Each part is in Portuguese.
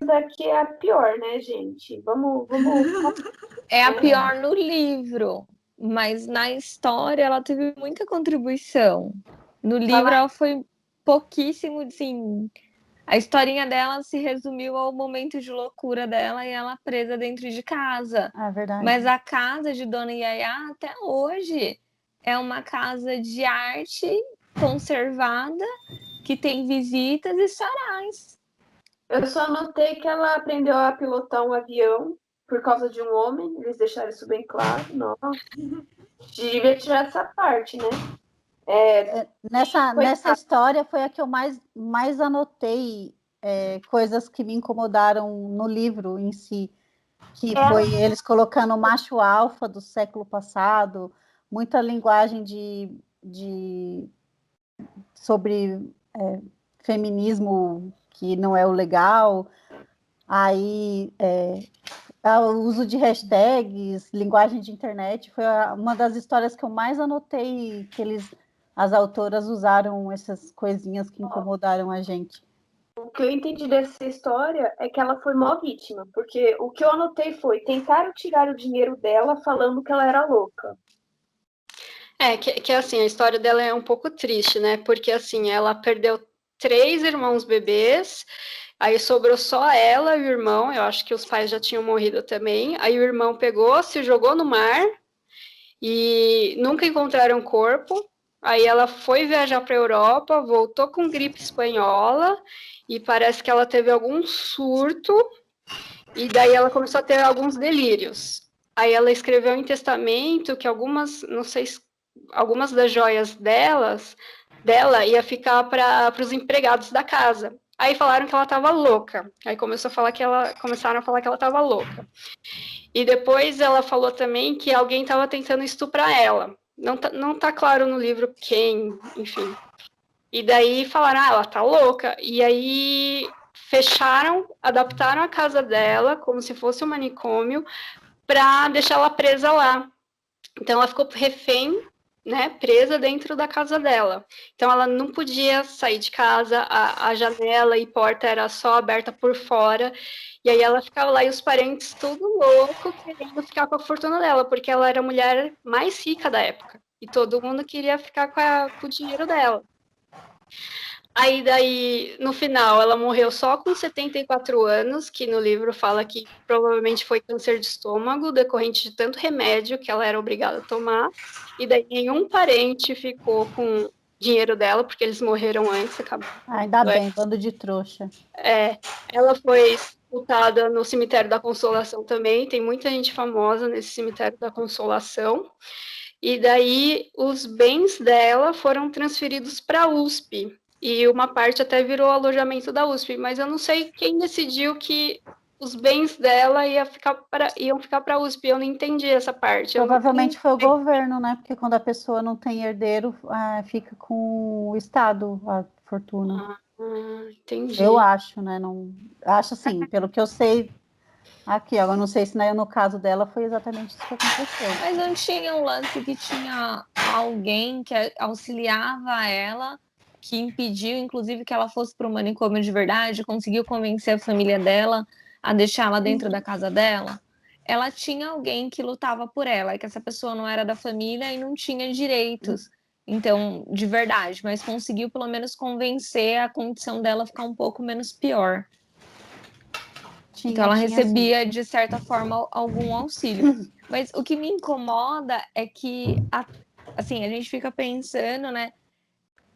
daqui é a pior, né, gente? Vamos, É a né? pior no livro, mas na história ela teve muita contribuição. No livro Falar ela foi pouquíssimo, assim. A historinha dela se resumiu ao momento de loucura dela e ela presa dentro de casa. É verdade. Mas a casa de Dona Yaya até hoje é uma casa de arte conservada que tem visitas e sarais. Eu só notei que ela aprendeu a pilotar um avião por causa de um homem, eles deixaram isso bem claro. Nossa, devia tirar essa parte, né? Nessa história foi a que eu mais anotei coisas que me incomodaram no livro em si, que foi eles colocando o macho alfa do século passado, muita linguagem sobre feminismo que não é o legal, aí o uso de hashtags, linguagem de internet, foi uma das histórias que eu mais anotei que as autoras usaram essas coisinhas que incomodaram a gente. O que eu entendi dessa história é que ela foi mó vítima, porque o que eu anotei foi tentaram tirar o dinheiro dela falando que ela era louca. Que assim, a história dela é um pouco triste, né? Porque assim, ela perdeu 3 irmãos bebês, aí sobrou só ela e o irmão, eu acho que os pais já tinham morrido também. Aí o irmão pegou, se jogou no mar e nunca encontraram o corpo. Aí ela foi viajar para a Europa, voltou com gripe espanhola e parece que ela teve algum surto e daí ela começou a ter alguns delírios. Aí ela escreveu em testamento que algumas, não sei, algumas das joias dela ia ficar para os empregados da casa. Aí falaram que ela estava louca. Aí começaram a falar que ela estava louca. E depois ela falou também que alguém estava tentando estuprar ela. Não tá claro no livro quem, enfim. E daí falaram, ela tá louca. E aí fecharam, adaptaram a casa dela como se fosse um manicômio para deixar ela presa lá. Então ela ficou refém, né, presa dentro da casa dela. Então ela não podia sair de casa, a janela e porta era só aberta por fora. E aí ela ficava lá e os parentes tudo louco querendo ficar com a fortuna dela, porque ela era a mulher mais rica da época. E todo mundo queria ficar com o dinheiro dela. Aí daí, no final, ela morreu só com 74 anos, que no livro fala que provavelmente foi câncer de estômago, decorrente de tanto remédio que ela era obrigada a tomar. E daí nenhum parente ficou com dinheiro dela, porque eles morreram antes. Ainda bem, bando de trouxa. Ela foi sepultada no cemitério da Consolação também, tem muita gente famosa nesse cemitério da Consolação. E daí os bens dela foram transferidos para a USP, e uma parte até virou alojamento da USP, mas eu não sei quem decidiu que os bens dela iam ficar para a USP, eu não entendi essa parte. Provavelmente foi o governo, né? Porque quando a pessoa não tem herdeiro, fica com o Estado a fortuna. Entendi. Eu acho, né? Não, acho assim, pelo que eu sei aqui, eu não sei se no caso dela foi exatamente isso que aconteceu. Mas não tinha um lance que tinha alguém que auxiliava ela, que impediu, inclusive, que ela fosse para o manicômio de verdade, conseguiu convencer a família dela a deixá-la dentro da casa dela? Ela tinha alguém que lutava por ela, e que essa pessoa não era da família e não tinha direitos, então, de verdade, mas conseguiu pelo menos convencer a condição dela ficar um pouco menos pior. Então ela recebia, de certa forma, algum auxílio. Mas o que me incomoda é que, assim, a gente fica pensando, né?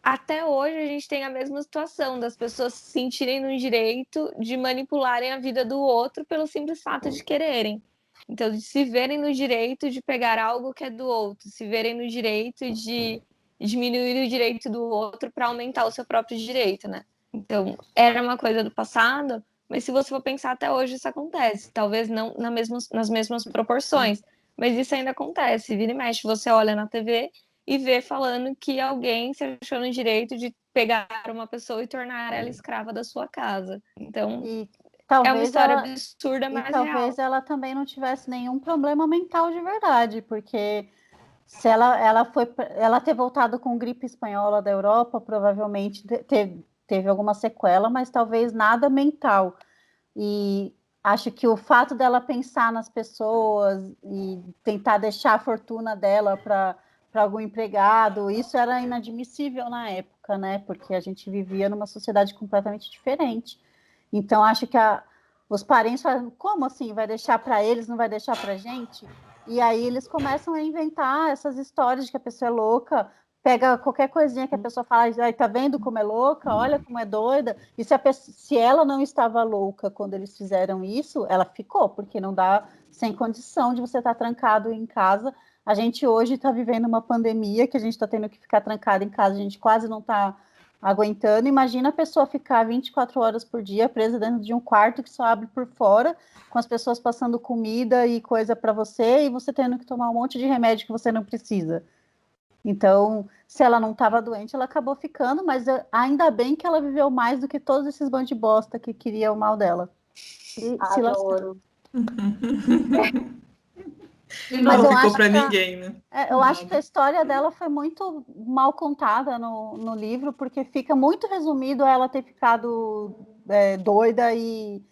Até hoje a gente tem a mesma situação das pessoas se sentirem no direito de manipularem a vida do outro pelo simples fato de quererem. Então, de se verem no direito de pegar algo que é do outro, se verem no direito de diminuir o direito do outro para aumentar o seu próprio direito, né? Então, era uma coisa do passado, mas se você for pensar, até hoje isso acontece. Talvez não nas mesmas proporções, mas isso ainda acontece. Vira e mexe, você olha na TV e vê falando que alguém se achou no direito de pegar uma pessoa e tornar ela escrava da sua casa. Então, é uma história absurda, mas talvez ela também não tivesse nenhum problema mental de verdade, porque se ela ter voltado com gripe espanhola da Europa, provavelmente teve alguma sequela, mas talvez nada mental. E acho que o fato dela pensar nas pessoas e tentar deixar a fortuna dela para algum empregado, isso era inadmissível na época, né? Porque a gente vivia numa sociedade completamente diferente. Então, acho que os parentes falam, como assim? Vai deixar para eles, não vai deixar para a gente? E aí eles começam a inventar essas histórias de que a pessoa é louca, pega qualquer coisinha que a pessoa fala, tá vendo como é louca? Olha como é doida. E se ela não estava louca quando eles fizeram isso, ela ficou, porque não dá sem condição de você estar trancado em casa. A gente hoje está vivendo uma pandemia que a gente está tendo que ficar trancado em casa, a gente quase não está aguentando. Imagina a pessoa ficar 24 horas por dia presa dentro de um quarto que só abre por fora, com as pessoas passando comida e coisa para você, e você tendo que tomar um monte de remédio que você não precisa. Então, se ela não estava doente, ela acabou ficando, mas ainda bem que ela viveu mais do que todos esses bandos de bosta que queriam o mal dela. E se Adoro. Mas Não ficou para ninguém, né? eu acho que a história dela foi muito mal contada no livro, porque fica muito resumido ela ter ficado doida e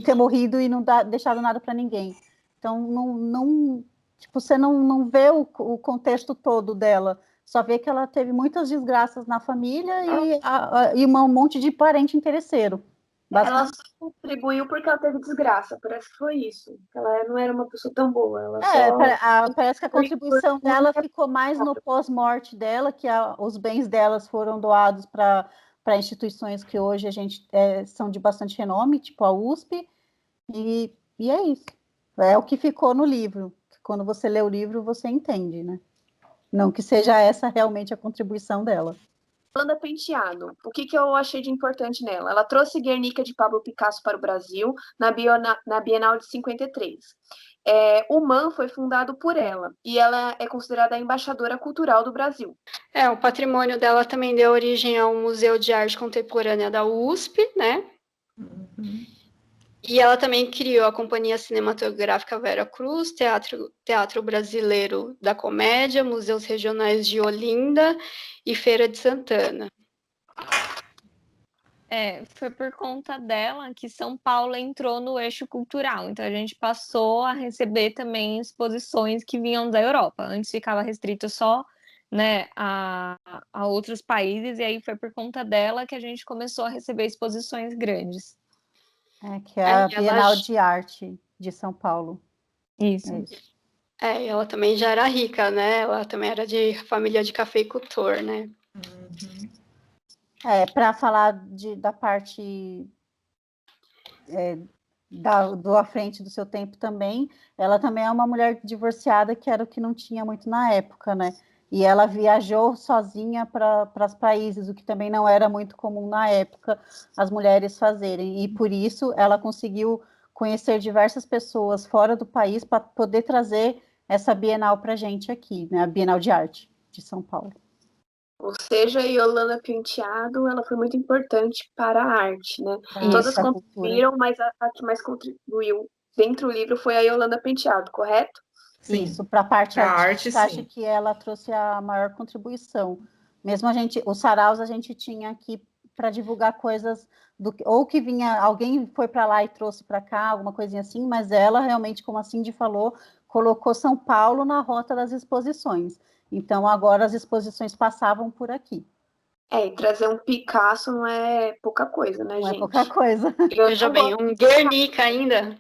ter morrido e não deixado nada para ninguém. Então, tipo, você não vê o contexto todo dela, só vê que ela teve muitas desgraças na família e um monte de parente interesseiro. Ela só contribuiu porque ela teve desgraça, parece que foi isso. Ela não era uma pessoa tão boa. Ela parece que a contribuição dela ficou mais no pós-morte dela, que os bens delas foram doados para instituições que hoje a gente são de bastante renome, tipo a USP, e é isso. É o que ficou no livro. Quando você lê o livro, você entende, né? Não que seja essa realmente a contribuição dela. Yolanda Penteado, o que eu achei de importante nela? Ela trouxe Guernica de Pablo Picasso para o Brasil na Bienal de 53. O MAN foi fundado por ela e ela é considerada a embaixadora cultural do Brasil. O patrimônio dela também deu origem ao Museu de Arte Contemporânea da USP, né? Uhum. E ela também criou a Companhia Cinematográfica Vera Cruz, Teatro Brasileiro da Comédia, Museus Regionais de Olinda e Feira de Santana. Foi por conta dela que São Paulo entrou no eixo cultural. Então a gente passou a receber também exposições que vinham da Europa. Antes ficava restrito só, né, a outros países, e aí foi por conta dela que a gente começou a receber exposições grandes. Que é a Bienal de Arte de São Paulo. Isso. Ela também já era rica, né? Ela também era de família de cafeicultor, né? Uhum. Para falar da parte do à frente do seu tempo também, ela também é uma mulher divorciada, que era o que não tinha muito na época, né? E ela viajou sozinha para os países, o que também não era muito comum na época as mulheres fazerem. E por isso ela conseguiu conhecer diversas pessoas fora do país para poder trazer essa Bienal para a gente aqui, né? A Bienal de Arte de São Paulo. Ou seja, a Yolanda Penteado, ela foi muito importante para a arte, né? Todas contribuíram, mas a que mais contribuiu dentro do livro foi a Yolanda Penteado, correto? Sim. Isso, para a parte artística, acho que ela trouxe a maior contribuição. Mesmo os saraus a gente tinha aqui para divulgar coisas, ou que vinha, alguém foi para lá e trouxe para cá, alguma coisinha assim, mas ela realmente, como a Cindy falou, colocou São Paulo na rota das exposições. Então, agora as exposições passavam por aqui. E trazer um Picasso não é pouca coisa, né, gente? Não é pouca coisa. Veja bem, um Guernica ainda.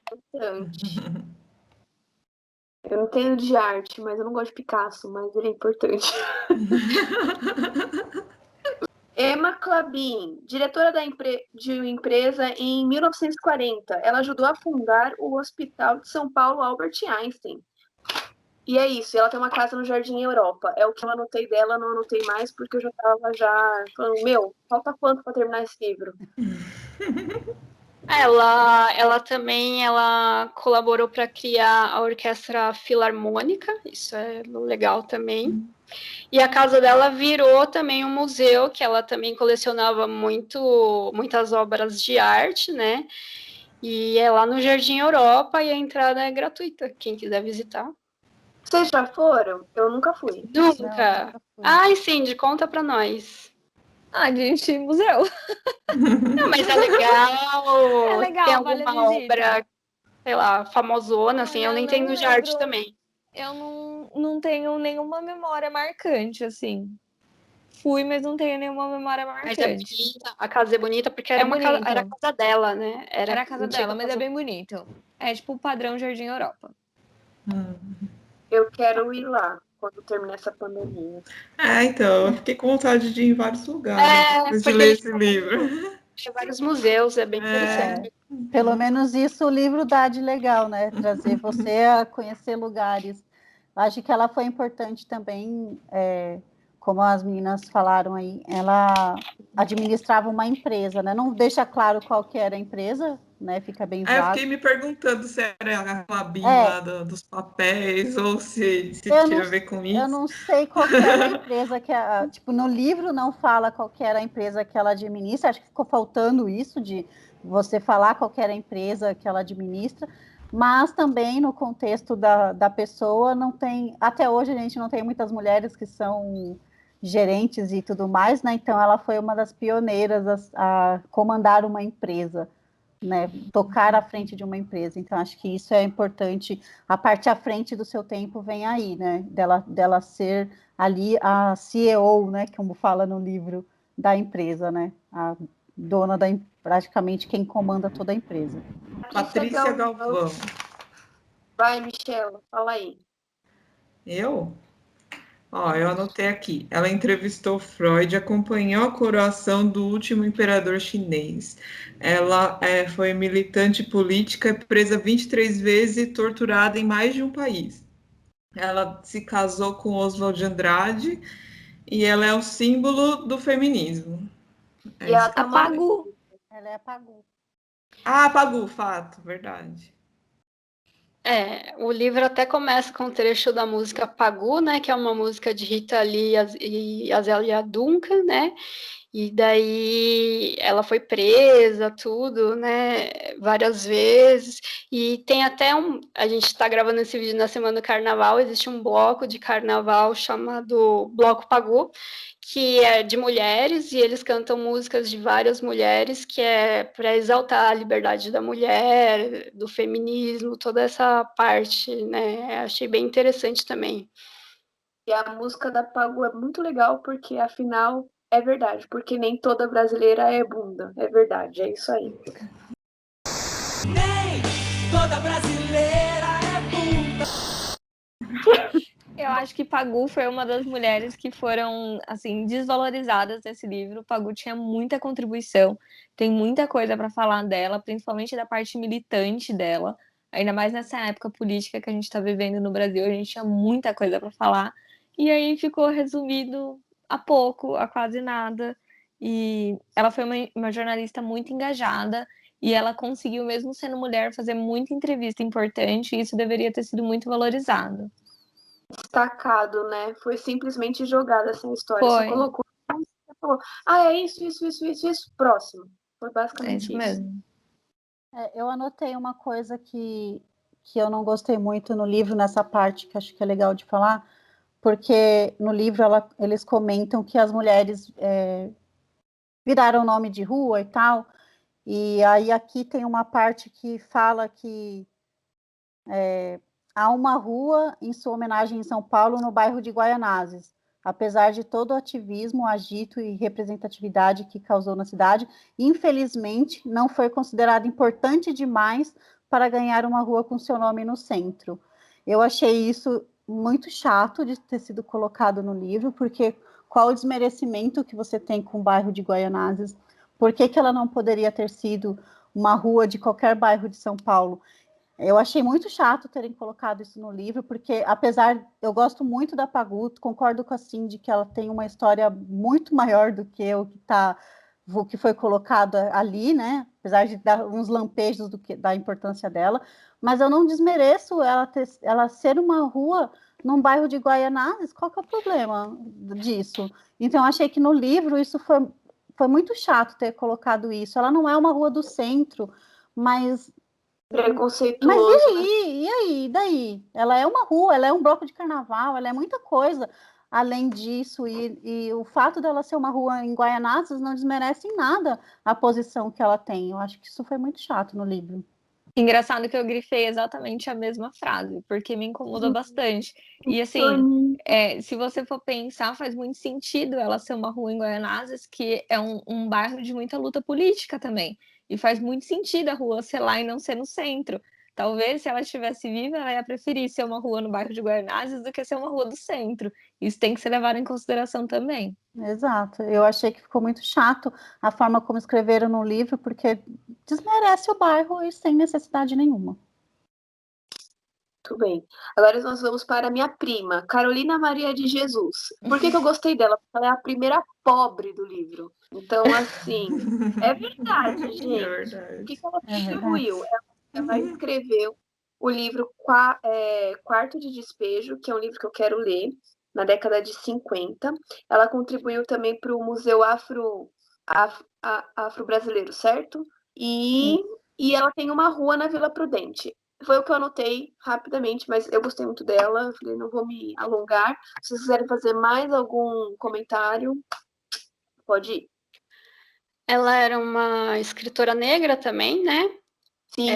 Eu não entendo de arte, mas eu não gosto de Picasso, mas ele é importante. Emma Clabin, diretora de uma empresa em 1940. Ela ajudou a fundar o Hospital de São Paulo Albert Einstein. E é isso, ela tem uma casa no Jardim Europa. É o que eu anotei dela, não anotei mais, porque eu já estava falando, falta quanto para terminar esse livro? Ela também colaborou para criar a Orquestra Filarmônica, isso é legal também. E a casa dela virou também um museu, que ela também colecionava muitas obras de arte, né? E é lá no Jardim Europa e a entrada é gratuita, quem quiser visitar. Vocês já foram? Eu nunca fui. Nunca. Ai, Cindy, conta para nós. Ah, gente, museu. Não, mas é legal. É legal, Tem vale a alguma visita. obra, sei lá, famosona, assim, eu Olha, não não entendo de arte lembro. também. Eu não tenho nenhuma memória marcante, assim. Fui, mas não tenho nenhuma memória Mas é marcante. bonita, a casa é bonita porque É era uma casa, era a bonito. casa dela, né? Era Era a casa antiga dela, mas é casa. bem bonito. É tipo o padrão Jardim Europa. Eu quero ir lá quando terminar essa pandemia. Então, eu fiquei com vontade de ir em vários lugares É, depois de porque ler eles esse livro. têm vários museus, é bem É, interessante. Pelo menos isso o livro dá de legal, né? Trazer você a conhecer lugares. Acho que ela foi importante também, como as meninas falaram aí, ela administrava uma empresa, né? Não deixa claro qual que era a empresa, né? Fica bem eu vago. fiquei me perguntando se era a Clabin É, lá dos papéis ou se eu não, tinha a ver com eu isso. não sei qual que era a empresa tipo, no livro não fala qual que era a empresa que ela administra, acho que ficou faltando isso de você falar qual que era a empresa que ela administra, mas também no contexto da pessoa não tem, até hoje a gente não tem muitas mulheres que são gerentes e tudo mais, né? Então ela foi uma das pioneiras a comandar uma empresa, né, tocar à frente de uma empresa. Então, acho que isso é importante. A parte à frente do seu tempo vem aí, né? Dela ser ali a CEO, né? Como fala no livro da empresa, né? A dona praticamente quem comanda toda a empresa. Patrícia Galvão. Vai, Michela, fala aí. Eu? Eu anotei aqui. Ela entrevistou Freud, acompanhou a coroação do último imperador chinês. Ela foi militante política, presa 23 vezes e torturada em mais de um país. Ela se casou com Oswald de Andrade e ela é o símbolo do feminismo. É E ela isso que tem eu uma. anotei. Apago. Ela é a Pagu. Apagou o fato, verdade. O livro até começa com um trecho da música Pagu, né? Que é uma música de Rita Lee e Zélia Duncan, né? E daí ela foi presa, tudo, né? Várias vezes. E tem até a gente está gravando esse vídeo na semana do carnaval, existe um bloco de carnaval chamado Bloco Pagu, que é de mulheres, e eles cantam músicas de várias mulheres, que é para exaltar a liberdade da mulher, do feminismo, toda essa parte, né? Achei bem interessante também. E a música da Pagu é muito legal, porque afinal é verdade, porque nem toda brasileira é bunda. É verdade, é isso aí. Nem toda brasileira é bunda. Eu acho que Pagu foi uma das mulheres que foram, assim, desvalorizadas nesse livro. Pagu tinha muita contribuição, tem muita coisa para falar dela, principalmente da parte militante dela. Ainda mais nessa época política que a gente está vivendo no Brasil, a gente tinha muita coisa para falar. E aí ficou resumido a pouco, a quase nada. E ela foi uma jornalista muito engajada e ela conseguiu, mesmo sendo mulher, fazer muita entrevista importante, e isso deveria ter sido muito valorizado. Destacado, né? Foi simplesmente jogada essa história. Só Foi, colocou. Falou, é isso. Próximo. Foi é isso basicamente isso. mesmo. Eu anotei uma coisa que eu não gostei muito no livro, nessa parte, que acho que é legal de falar, porque no livro eles comentam que as mulheres viraram nome de rua e tal, e aí aqui tem uma parte que fala que há uma rua em sua homenagem em São Paulo, no bairro de Guaianazes. Apesar de todo o ativismo, agito e representatividade que causou na cidade, infelizmente não foi considerado importante demais para ganhar uma rua com seu nome no centro. Eu achei isso muito chato de ter sido colocado no livro, porque qual o desmerecimento que você tem com o bairro de Guaianazes? Por que ela não poderia ter sido uma rua de qualquer bairro de São Paulo? Eu achei muito chato terem colocado isso no livro, porque eu gosto muito da Pagu, concordo com a Cindy que ela tem uma história muito maior do que o que foi colocado ali, né? Apesar de dar uns lampejos da importância dela, mas eu não desmereço ela ser uma rua num bairro de Guaianazes. Qual que é o problema disso? Então, eu achei que no livro isso foi muito chato ter colocado isso. Ela não é uma rua do centro, mas Preconceituoso, né? e aí? E daí? Ela é uma rua, ela é um bloco de carnaval, ela é muita coisa. além disso, e o fato dela ser uma rua em Guaianazes não desmerece em nada a posição que ela tem. Eu acho que isso foi muito chato no livro. Engraçado que eu grifei exatamente a mesma frase, porque me incomoda bastante. E assim, se você for pensar, faz muito sentido ela ser uma rua em Guaianazes, que é um bairro de muita luta política também. E faz muito sentido a rua ser lá e não ser no centro. Talvez, se ela estivesse viva, ela ia preferir ser uma rua no bairro de Guaianazes do que ser uma rua do centro. Isso tem que ser levado em consideração também. Exato. Eu achei que ficou muito chato a forma como escreveram no livro, porque desmerece o bairro e sem necessidade nenhuma. Muito bem. Agora nós vamos para a minha prima, Carolina Maria de Jesus. Por que eu gostei dela? Porque ela é a primeira pobre do livro. Então, assim, é verdade, É gente. O verdade. que ela É verdade. contribuiu? Ela escreveu o livro Quarto de Despejo, que é um livro que eu quero ler, na década de 50. Ela contribuiu também para o Museu Afro-Brasileiro, certo? E ela tem uma rua na Vila Prudente. Foi o que eu anotei rapidamente, mas eu gostei muito dela. Falei, não vou me alongar. Se vocês quiserem fazer mais algum comentário, pode ir. Ela era uma escritora negra também, né? Sim.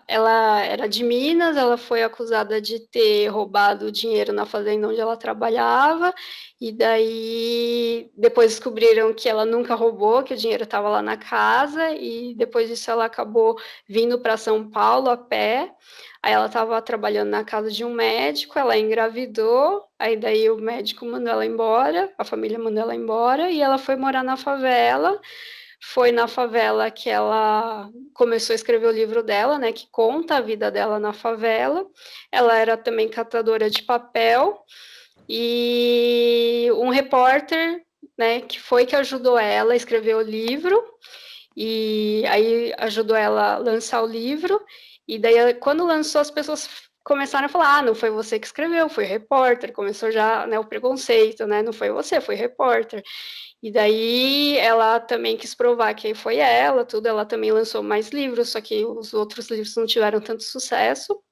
Ela era de Minas, ela foi acusada de ter roubado dinheiro na fazenda onde ela trabalhava, e daí depois descobriram que ela nunca roubou, que o dinheiro estava lá na casa, e depois disso ela acabou vindo para São Paulo a pé. Aí ela estava trabalhando na casa de um médico, ela engravidou, aí daí o médico mandou ela embora, a família mandou ela embora, e ela foi morar na favela. Foi na favela que ela começou a escrever o livro dela, né, que conta a vida dela na favela. Ela era também catadora de papel e um repórter, né, que ajudou ela a escrever o livro e aí ajudou ela a lançar o livro. E daí, quando lançou, as pessoas começaram a falar: ah, não foi você que escreveu, foi o repórter. Começou já, né, o preconceito, né? Não foi você, foi repórter. E daí ela também quis provar que foi ela, tudo. Ela também lançou mais livros, só que os outros livros não tiveram tanto sucesso.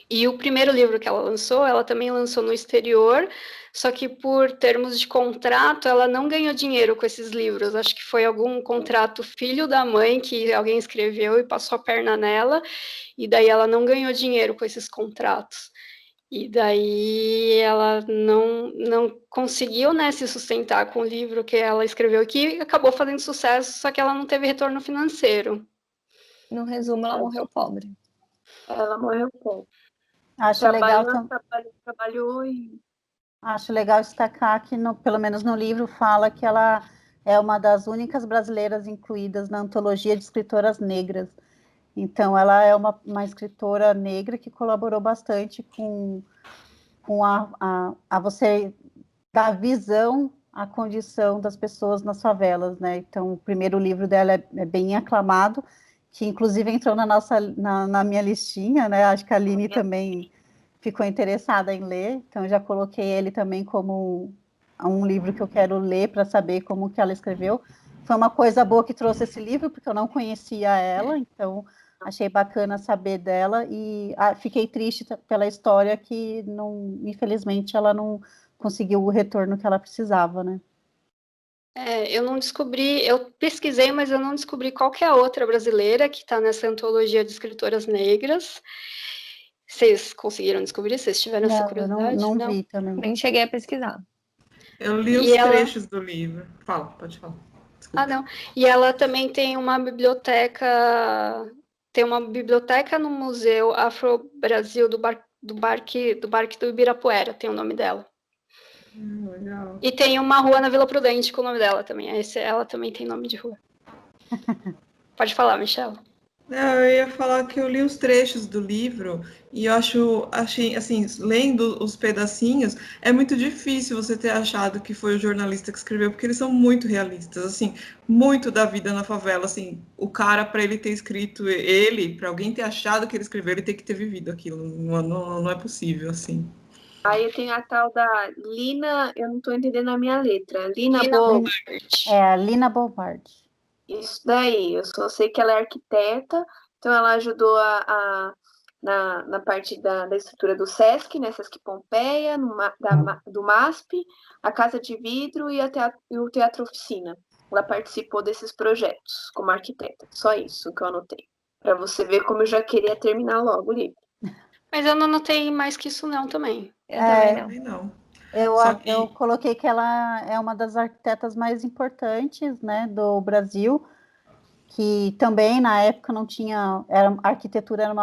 E o primeiro livro que ela lançou, ela também lançou no exterior, só que por termos de contrato, ela não ganhou dinheiro com esses livros. Acho que foi algum contrato filho da mãe que alguém escreveu e passou a perna nela, e daí ela não ganhou dinheiro com esses contratos. E daí ela não conseguiu, né, se sustentar com o livro que ela escreveu, que acabou fazendo sucesso, só que ela não teve retorno financeiro. No resumo, ela morreu pobre. Ela morreu pouco. Acho legal, Trabalhou e... acho legal destacar que, pelo menos no livro, fala que ela é uma das únicas brasileiras incluídas na antologia de escritoras negras. Então, ela é uma escritora negra que colaborou bastante com a você dar visão à condição das pessoas nas favelas, né? Então, o primeiro livro dela é bem aclamado, que inclusive entrou na minha listinha, né? Acho que a Aline também ficou interessada em ler, então já coloquei ele também como um livro que eu quero ler para saber como que ela escreveu. Foi uma coisa boa que trouxe esse livro, porque eu não conhecia ela, então achei bacana saber dela e fiquei triste pela história que, infelizmente, ela não conseguiu o retorno que ela precisava, né? Eu não descobri, eu pesquisei, mas eu não descobri qual que é a outra brasileira que está nessa antologia de escritoras negras. Vocês conseguiram descobrir? Vocês tiveram essa Não, eu curiosidade? não vi também. Nem cheguei a pesquisar. Eu li E os ela- trechos do livro. Pode falar. Desculpa. Ah, não. E ela também tem uma biblioteca. Tem uma biblioteca no Museu Afro-Brasil do Barque do Ibirapuera, tem o nome dela. Legal. E tem uma rua na Vila Prudente com o nome dela também. Ela também tem nome de rua. Pode falar, Michelle. Não, eu ia falar que eu li os trechos do livro e eu achei, assim, lendo os pedacinhos, é muito difícil você ter achado que foi o jornalista que escreveu, porque eles são muito realistas, assim, muito da vida na favela, assim, o cara, para ele ter escrito para alguém ter achado que ele escreveu, ele tem que ter vivido aquilo, não é possível, assim. Aí tem a tal da Lina, eu não tô entendendo a minha letra. Lina Lina Bo. É a Lina Bobardi. Isso daí, eu só sei que ela é arquiteta, então ela ajudou a na parte da estrutura do SESC, né, SESC Pompeia, do MASP, a Casa de Vidro e o Teatro Oficina. Ela participou desses projetos como arquiteta. Só isso que eu anotei. Para você ver como eu já queria terminar logo o livro. Mas eu não anotei mais que isso não também. Eu também não. Também não. Eu coloquei que ela é uma das arquitetas mais importantes, né, do Brasil, que também na época não tinha, a arquitetura era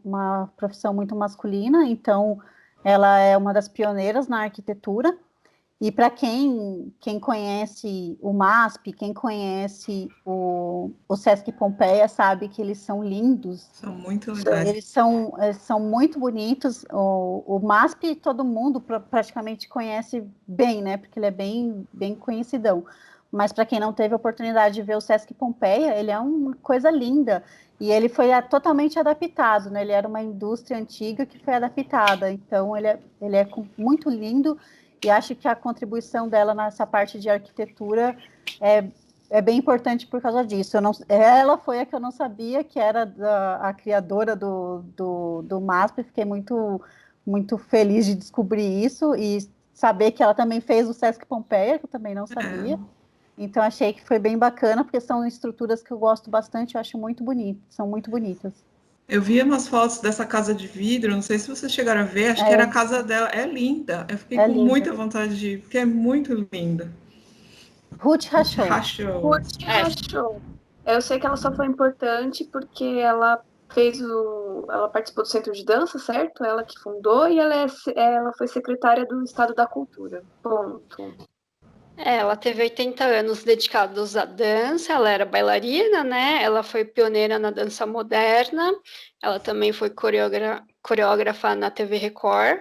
uma profissão muito masculina, então ela é uma das pioneiras na arquitetura. E para quem conhece o MASP, quem conhece o SESC Pompeia, sabe que eles são lindos. São muito legais. Eles são muito bonitos. O MASP todo mundo praticamente conhece bem, né? Porque ele é bem conhecidão. Mas para quem não teve a oportunidade de ver o SESC Pompeia, ele é uma coisa linda. E ele foi totalmente adaptado, né? Ele era uma indústria antiga que foi adaptada. Então, ele é muito lindo. E acho que a contribuição dela nessa parte de arquitetura é bem importante por causa disso. Ela foi a que eu não sabia que era a criadora do MASP. Fiquei muito, muito feliz de descobrir isso e saber que ela também fez o SESC Pompeia, que eu também não sabia. Então, achei que foi bem bacana, porque são estruturas que eu gosto bastante, eu acho muito bonitas, são muito bonitas. Eu vi umas fotos dessa casa de vidro, não sei se vocês chegaram a ver, acho que era a casa dela, é linda. Eu fiquei com muita vontade de ir, porque é muito linda. Ruth Rachou. Ruth Rachou. Eu sei que ela só foi importante porque ela participou do Centro de Dança, certo? Ela que fundou e ela foi secretária do Estado da Cultura. Ponto. Ela teve 80 anos dedicados à dança, ela era bailarina, né? Ela foi pioneira na dança moderna, ela também foi coreógrafa na TV Record,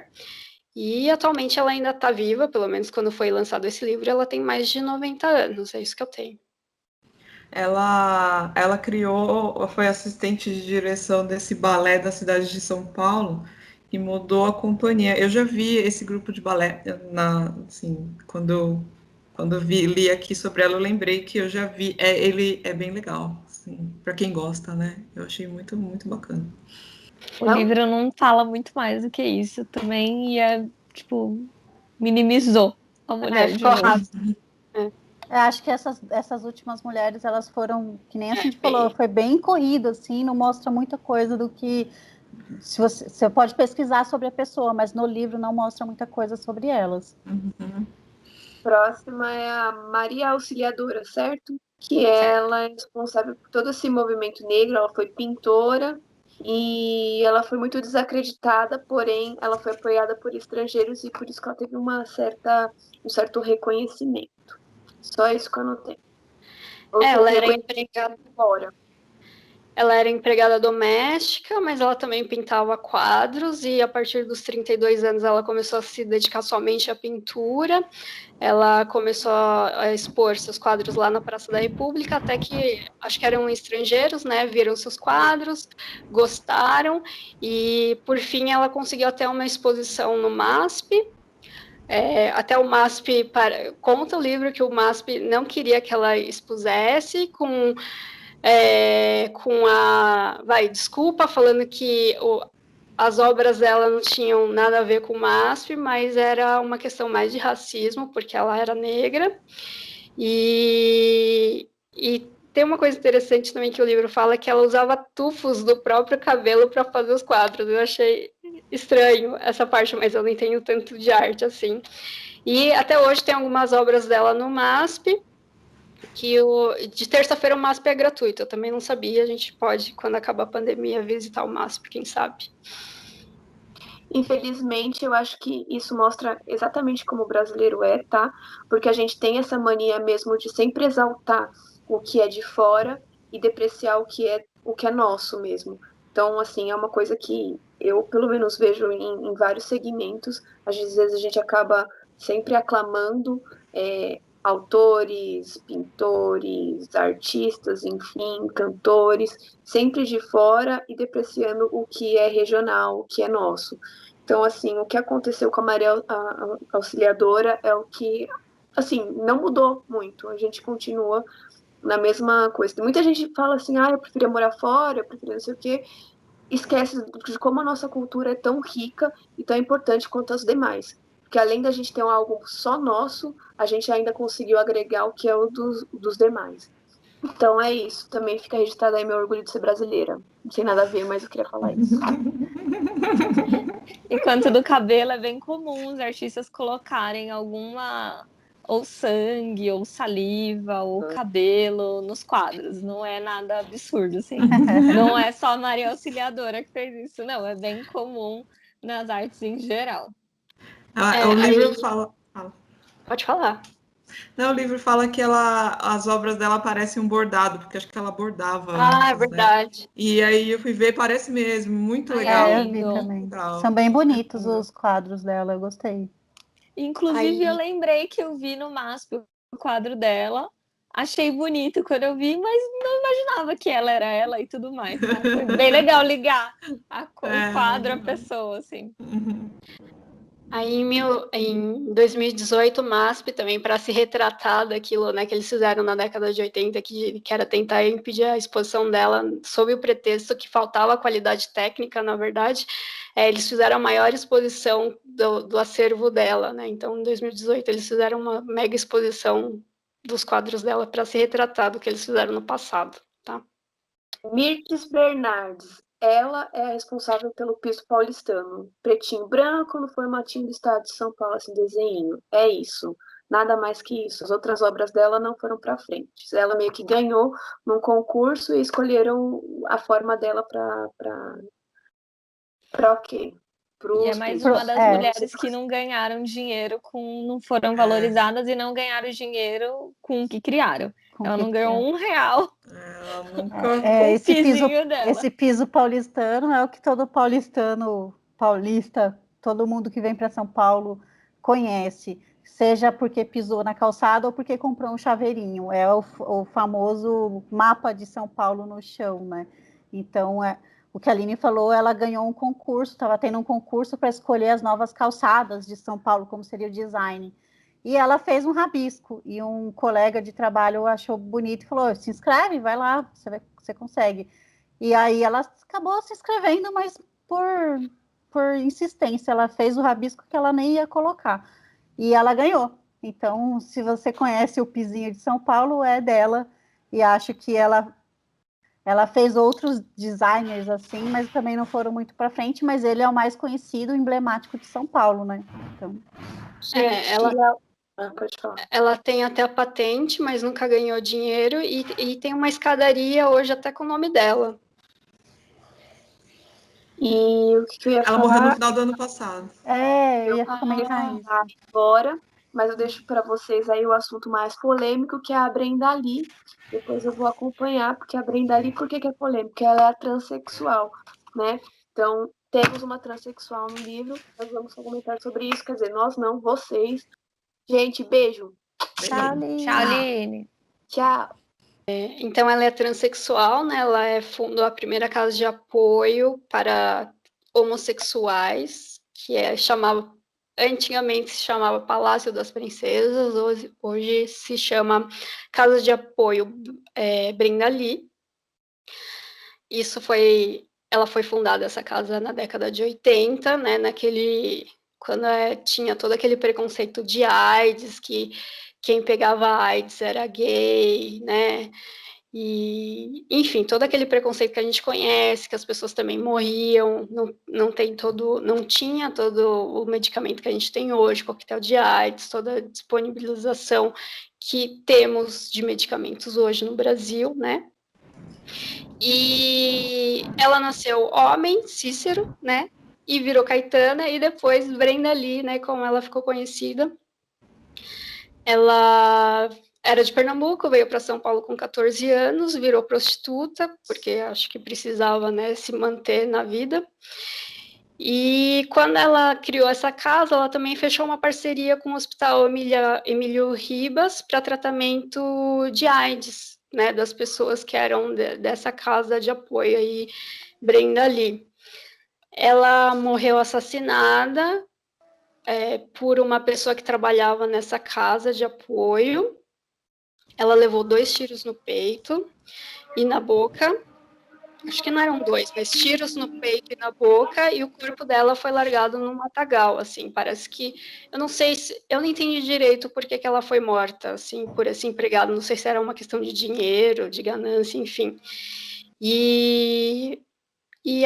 e atualmente ela ainda está viva, pelo menos quando foi lançado esse livro, ela tem mais de 90 anos, é isso que eu tenho. Ela foi assistente de direção desse balé da cidade de São Paulo e mudou a companhia. Eu já vi esse grupo de balé, quando li aqui sobre ela, eu lembrei que eu já vi. Ele é bem legal, assim, para quem gosta, né? Eu achei muito, muito bacana. O livro não fala muito mais do que isso também, e minimizou a mulher de novo. Acho que essas últimas mulheres, elas foram, que nem a gente falou, foi bem corrido, assim, não mostra muita coisa do que... Você pode pesquisar sobre a pessoa, mas no livro não mostra muita coisa sobre elas. Próxima é a Maria Auxiliadora, certo? Que ela é responsável por todo esse movimento negro, ela foi pintora e ela foi muito desacreditada, porém ela foi apoiada por estrangeiros e por isso que ela teve um certo reconhecimento. Só isso que eu anotei. Ela era empregada fora. Ela era empregada doméstica, mas ela também pintava quadros e a partir dos 32 anos ela começou a se dedicar somente à pintura. Ela começou a expor seus quadros lá na Praça da República, até que, acho que eram estrangeiros, né, viram seus quadros, gostaram, e por fim ela conseguiu até uma exposição no MASP. Até o MASP, conta o livro que o MASP não queria que ela expusesse, com desculpa, falando que as obras dela não tinham nada a ver com o MASP, mas era uma questão mais de racismo, porque ela era negra. E tem uma coisa interessante também que o livro fala, que ela usava tufos do próprio cabelo para fazer os quadros. Eu achei estranho essa parte, mas eu não entendo tanto de arte assim. E até hoje tem algumas obras dela no MASP, que de terça-feira o MASP é gratuito. Eu também não sabia, a gente pode, quando acabar a pandemia, visitar o MASP, quem sabe. Infelizmente, eu acho que isso mostra exatamente como o brasileiro é, tá? Porque a gente tem essa mania mesmo de sempre exaltar o que é de fora e depreciar o que é nosso mesmo. Então, assim, é uma coisa que eu, pelo menos, vejo em vários segmentos. Às vezes a gente acaba sempre aclamando autores, pintores, artistas, enfim, cantores, sempre de fora e depreciando o que é regional, o que é nosso. Então, assim, o que aconteceu com a Maria Auxiliadora é o que, assim, não mudou muito. A gente continua na mesma coisa. Muita gente fala assim, eu preferia morar fora, eu preferia não sei o quê. esquece de como a nossa cultura é tão rica e tão importante quanto as demais. Porque além da gente ter algo só nosso, a gente ainda conseguiu agregar o que é o dos demais. Então é isso. Também fica registrado aí meu orgulho de ser brasileira. Não tem nada a ver, mas eu queria falar isso. Enquanto do cabelo é bem comum os artistas colocarem alguma ou sangue, ou saliva, ou cabelo nos quadros. Não é nada absurdo, assim. Não é só a Maria Auxiliadora que fez isso, não. É bem comum nas artes em geral. O livro fala. Pode falar. Não, o livro fala que as obras dela parecem um bordado, porque acho que ela bordava Ah, é antes, né? verdade. E aí eu fui ver, parece mesmo, muito Ai, legal. Eu vi lindo. também. Legal. São bem bonitos os quadros dela, eu gostei. Inclusive, Aí- eu lembrei que eu vi no MASP o quadro dela. Achei bonito quando eu vi, mas não imaginava que ela era ela e tudo mais. Então, foi bem legal ligar o quadro à pessoa, assim. Aí em 2018, o MASP também, para se retratar daquilo, né, que eles fizeram na década de 80, que era tentar impedir a exposição dela, sob o pretexto que faltava qualidade técnica, na verdade, eles fizeram a maior exposição do acervo dela, né? Então, em 2018, eles fizeram uma mega exposição dos quadros dela para se retratar do que eles fizeram no passado, tá? Mirtes Bernardes. Ela é a responsável pelo piso paulistano. Pretinho branco no formatinho do estado de São Paulo, assim, desenho. É isso. Nada mais que isso. As outras obras dela não foram para frente. Ela meio que ganhou num concurso e escolheram a forma dela para o quê? E é Pros mais pisos. uma das mulheres que não ganharam dinheiro não foram valorizadas e não ganharam dinheiro com o que criaram. Ela não ganhou R$1 Ela nunca. com o pisinho dela. Esse piso paulistano é o que todo paulista, todo mundo que vem para São Paulo conhece, seja porque pisou na calçada ou porque comprou um chaveirinho. É o famoso mapa de São Paulo no chão, né? Então, o que a Aline falou, ela ganhou um concurso, estava tendo um concurso para escolher as novas calçadas de São Paulo, como seria o design. E ela fez um rabisco, e um colega de trabalho achou bonito e falou: se inscreve, vai lá, você consegue. E aí ela acabou se inscrevendo, mas por insistência, ela fez o rabisco que ela nem ia colocar. E ela ganhou. Então, se você conhece o Pizinho de São Paulo, é dela, e acho que ela fez outros designers assim, mas também não foram muito para frente, mas ele é o mais conhecido, emblemático de São Paulo, né? Então, Pode falar. Ela tem até a patente, mas nunca ganhou dinheiro, e tem uma escadaria hoje até com o nome dela. E o que eu ia Ela falar? morreu no final do ano passado. eu ia comentar isso. Agora, mas eu deixo para vocês aí o assunto mais polêmico, que é a Brenda Lee. Depois eu vou acompanhar, porque a Brenda Lee, por que é polêmica? Porque ela é a transexual, né? Então, temos uma transexual no livro, nós vamos comentar sobre isso, quer dizer, nós não, vocês. Gente, beijo. Tchau, Aline. Tchau, Aline. Tchau. Então, ela é transexual, né? Ela fundou a primeira casa de apoio para homossexuais, que antigamente se chamava Palácio das Princesas, hoje se chama Casa de Apoio Brenda Lee. Ela foi fundada, essa casa, na década de 80, né? Quando tinha todo aquele preconceito de AIDS, que quem pegava AIDS era gay, né? E, enfim, todo aquele preconceito que a gente conhece, que as pessoas também morriam, não tinha todo o medicamento que a gente tem hoje, coquetel de AIDS, toda a disponibilização que temos de medicamentos hoje no Brasil, né? E ela nasceu homem, Cícero, né? E virou Caetana, e depois Brenda Lee, né? Como ela ficou conhecida. Ela era de Pernambuco, veio para São Paulo com 14 anos, virou prostituta, porque acho que precisava, né, se manter na vida. E quando ela criou essa casa, ela também fechou uma parceria com o Hospital Emílio Ribas para tratamento de AIDS, né, das pessoas que eram dessa casa de apoio aí, Brenda Lee. Ela morreu assassinada por uma pessoa que trabalhava nessa casa de apoio. Ela levou 2 tiros no peito e na boca. acho que não eram 2, mas tiros no peito e na boca, e o corpo dela foi largado num matagal, assim, parece que, eu não sei se, eu não entendi direito por que ela foi morta, assim, por esse empregado, não sei se era uma questão de dinheiro, de ganância, enfim. E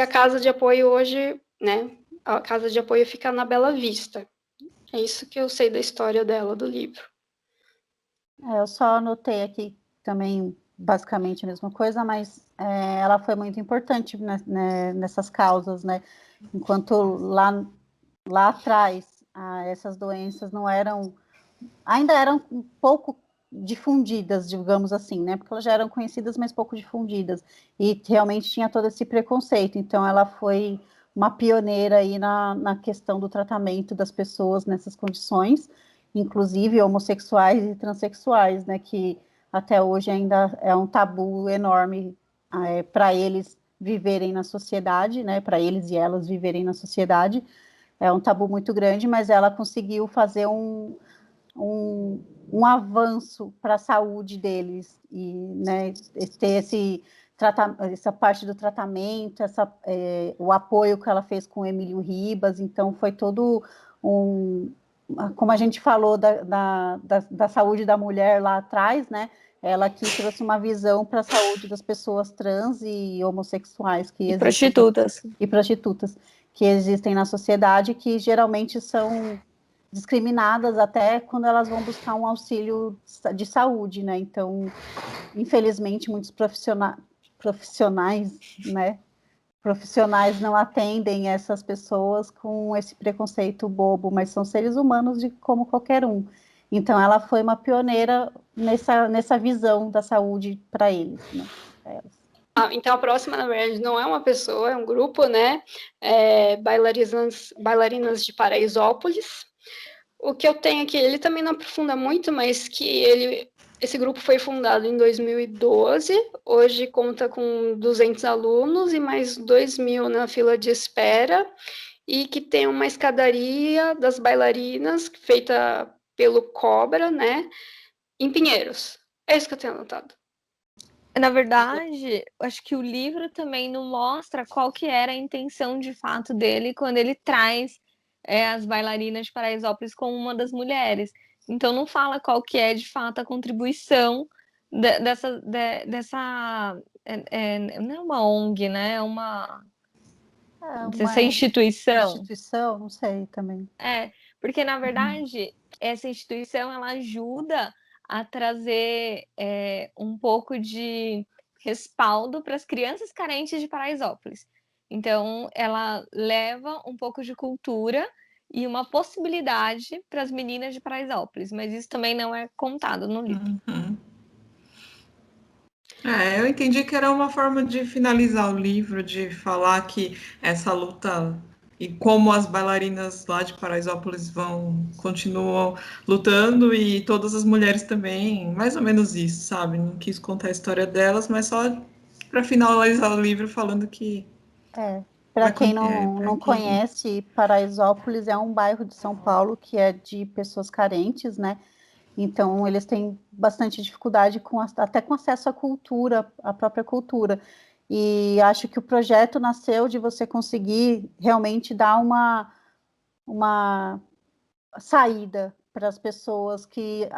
a casa de apoio hoje, né, a casa de apoio fica na Bela Vista. É isso que eu sei da história dela, do livro. Eu só anotei aqui também basicamente a mesma coisa, mas ela foi muito importante nessas causas, né? Enquanto lá atrás essas doenças não eram, ainda eram um pouco difundidas, digamos assim, né? Porque elas já eram conhecidas, mas pouco difundidas. E realmente tinha todo esse preconceito. Então, ela foi uma pioneira aí na questão do tratamento das pessoas nessas condições, inclusive homossexuais e transexuais, né? Que até hoje ainda é um tabu enorme para eles viverem na sociedade, né? Para eles e elas viverem na sociedade. É um tabu muito grande, mas ela conseguiu fazer um avanço para a saúde deles e, né, ter essa parte do tratamento, o apoio que ela fez com o Emílio Ribas. Então foi todo como a gente falou da saúde da mulher lá atrás, né? Ela aqui trouxe uma visão para a saúde das pessoas trans e homossexuais que existem, prostitutas que existem na sociedade, que geralmente são discriminadas até quando elas vão buscar um auxílio de saúde, né? Então, infelizmente, muitos profissionais, né? Profissionais não atendem essas pessoas com esse preconceito bobo, mas são seres humanos como qualquer um. Então, ela foi uma pioneira nessa visão da saúde para eles, né? Então, a próxima, na verdade, não é uma pessoa, é um grupo, né? Bailarinas de Paraisópolis. O que eu tenho aqui, ele também não aprofunda muito, mas que esse grupo foi fundado em 2012, hoje conta com 200 alunos e mais 2.000 na fila de espera, e que tem uma escadaria das bailarinas feita pelo Cobra, né, em Pinheiros. É isso que eu tenho anotado. Na verdade, acho que o livro também não mostra qual que era a intenção de fato dele quando ele traz as bailarinas de Paraisópolis como uma das mulheres. Então não fala qual que é de fato a contribuição dessa não é uma ONG, né? É uma dessa instituição. Instituição, não sei também. Porque na verdade essa instituição ela ajuda a trazer um pouco de respaldo para as crianças carentes de Paraisópolis. Então, ela leva um pouco de cultura e uma possibilidade para as meninas de Paraisópolis, mas isso também não é contado no livro. Uhum. Eu entendi que era uma forma de finalizar o livro, de falar que essa luta e como as bailarinas lá de Paraisópolis continuam lutando, e todas as mulheres também, mais ou menos isso, sabe? Não quis contar a história delas, mas só para finalizar o livro falando que... Para quem não conhece, Paraisópolis é um bairro de São Paulo que é de pessoas carentes, né? Então, eles têm bastante dificuldade até com acesso à cultura, à própria cultura. E acho que o projeto nasceu de você conseguir realmente dar uma saída para as pessoas que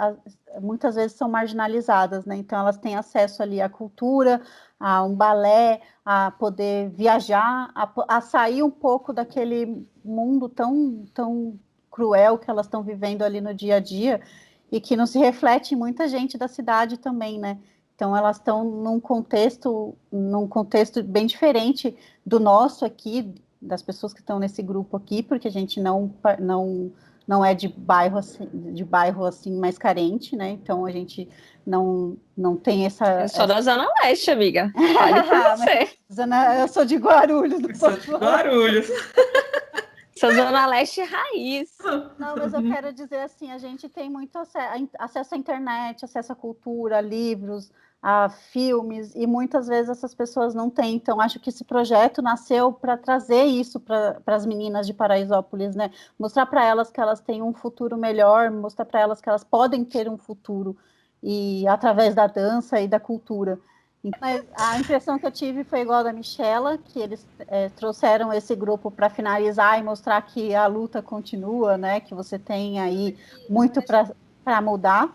muitas vezes são marginalizadas, né? Então, elas têm acesso ali à cultura, a um balé, a poder viajar, a sair um pouco daquele mundo tão cruel que elas estão vivendo ali no dia a dia, e que não se reflete em muita gente da cidade também, né? Então, elas estão num contexto bem diferente do nosso aqui, das pessoas que estão nesse grupo aqui, porque a gente não é de bairro assim mais carente, né? Então, a gente não tem essa... Eu sou da Zona Leste, amiga. Fale por você. Eu sou de Guarulhos. Eu sou de Guarulhos. Sou Zona Leste raiz. Não, mas eu quero dizer assim, a gente tem muito acesso à internet, acesso à cultura, a livros, a filmes, e muitas vezes essas pessoas não têm. Então, acho que esse projeto nasceu para trazer isso para as meninas de Paraisópolis, né? Mostrar para elas que elas têm um futuro melhor, mostrar para elas que elas podem ter um futuro, e através da dança e da cultura. Mas a impressão que eu tive foi igual a da Michela, que eles trouxeram esse grupo para finalizar e mostrar que a luta continua, né? Que você tem aí muito para mudar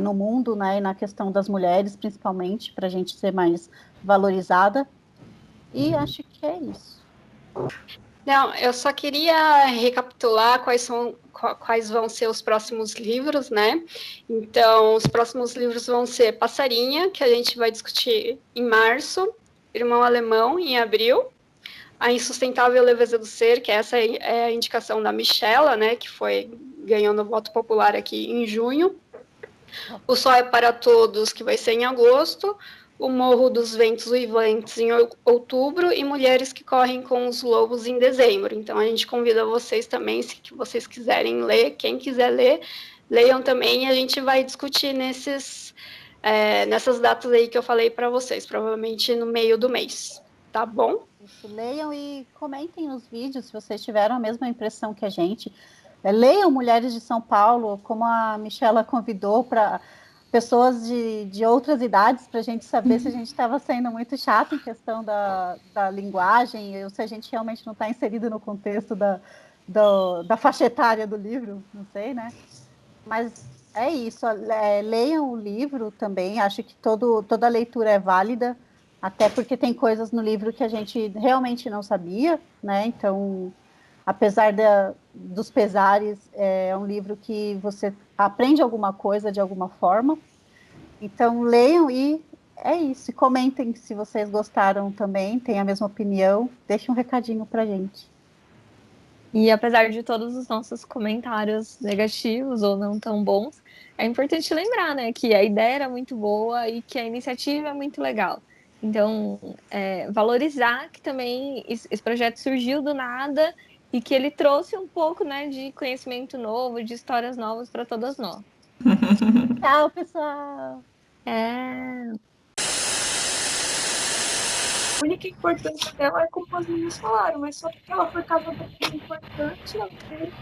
no mundo, né? E na questão das mulheres, principalmente, para a gente ser mais valorizada. E acho que é isso. Não, eu só queria recapitular quais vão ser os próximos livros, né? Então, os próximos livros vão ser Passarinha, que a gente vai discutir em março, Irmão Alemão, em abril, A Insustentável Leveza do Ser, que essa é a indicação da Michela, né? Que foi ganhando voto popular aqui em junho. O Sol é para Todos, que vai ser em agosto. O Morro dos Ventos Uivantes em outubro e Mulheres que Correm com os Lobos em dezembro. Então a gente convida vocês também, se vocês quiserem ler, quem quiser ler, leiam também e a gente vai discutir nessas datas aí que eu falei para vocês, provavelmente no meio do mês, tá bom? Isso, leiam e comentem nos vídeos se vocês tiveram a mesma impressão que a gente. Leiam Mulheres de São Paulo, como a Michela convidou para pessoas de outras idades, para a gente saber se a gente estava sendo muito chato em questão da linguagem, ou se a gente realmente não está inserido no contexto da faixa etária do livro, não sei, né? Mas é isso, leiam o livro também, acho que toda leitura é válida, até porque tem coisas no livro que a gente realmente não sabia, né? Então, apesar dos pesares, é um livro que você aprende alguma coisa de alguma forma. Então, leiam e é isso. E comentem se vocês gostaram também, têm a mesma opinião. Deixem um recadinho pra gente. E apesar de todos os nossos comentários negativos ou não tão bons, é importante lembrar, né, que a ideia era muito boa e que a iniciativa é muito legal. Então, valorizar que também esse projeto surgiu do nada e que ele trouxe um pouco, né, de conhecimento novo, de histórias novas para todas nós. Tchau, pessoal! A única importância dela é como as meninas falaram, mas só porque ela foi casada com um importante, ela fez.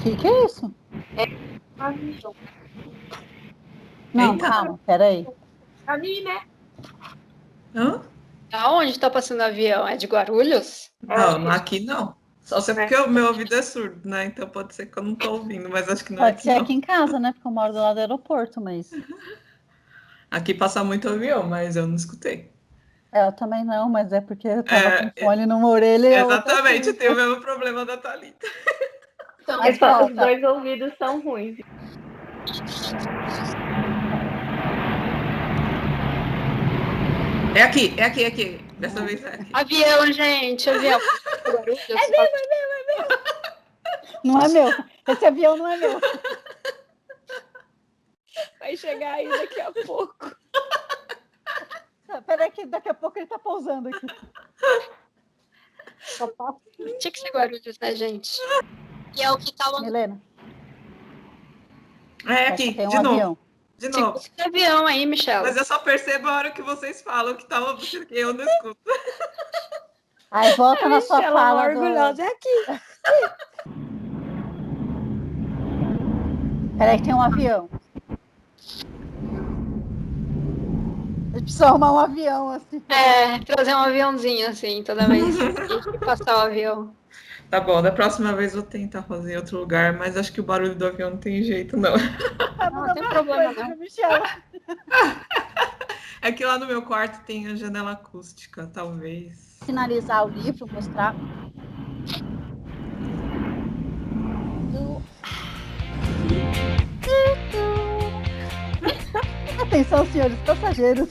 Que é isso? A visão. Não, Eita. calma, peraí. Ali, né? Hã? Aonde tá passando o avião? É de Guarulhos? Não, aqui não. Só sei porque o meu ouvido é surdo, né? Então pode ser que eu não tô ouvindo, mas acho que não é Pode aqui, ser não. aqui em casa, né? Porque eu moro do lado do aeroporto, mas Aqui passa muito avião, mas eu não escutei. eu também não, mas é porque eu tava com fone numa orelha e a outra Exatamente, aqui. tem o mesmo problema da Thalita. Então, Mas Os volta. dois ouvidos são ruins. É aqui. Dessa vez é aqui. Avião, gente, avião. Não é meu. Esse avião não é meu. Vai chegar aí daqui a pouco. Peraí que daqui a pouco ele tá pousando aqui. Tinha que ser Guarulhos, né, gente? E é o que tá lá no Milena, É aqui, tem um de novo. avião. De novo. avião aí, Michela. Mas eu só percebo a hora que vocês falam que tava porque eu não escuto. Aí volta na sua Ela fala. orgulhosa é aqui. Peraí que tem um avião. A gente precisa arrumar um avião, assim. Trazer um aviãozinho, assim, toda vez que passar o avião. Tá bom, da próxima vez eu vou tentar fazer em outro lugar, mas acho que o barulho do avião não tem jeito, não. Não tem problema, não. É que lá no meu quarto tem a janela acústica, talvez. Finalizar o livro, mostrar. Atenção, senhores passageiros.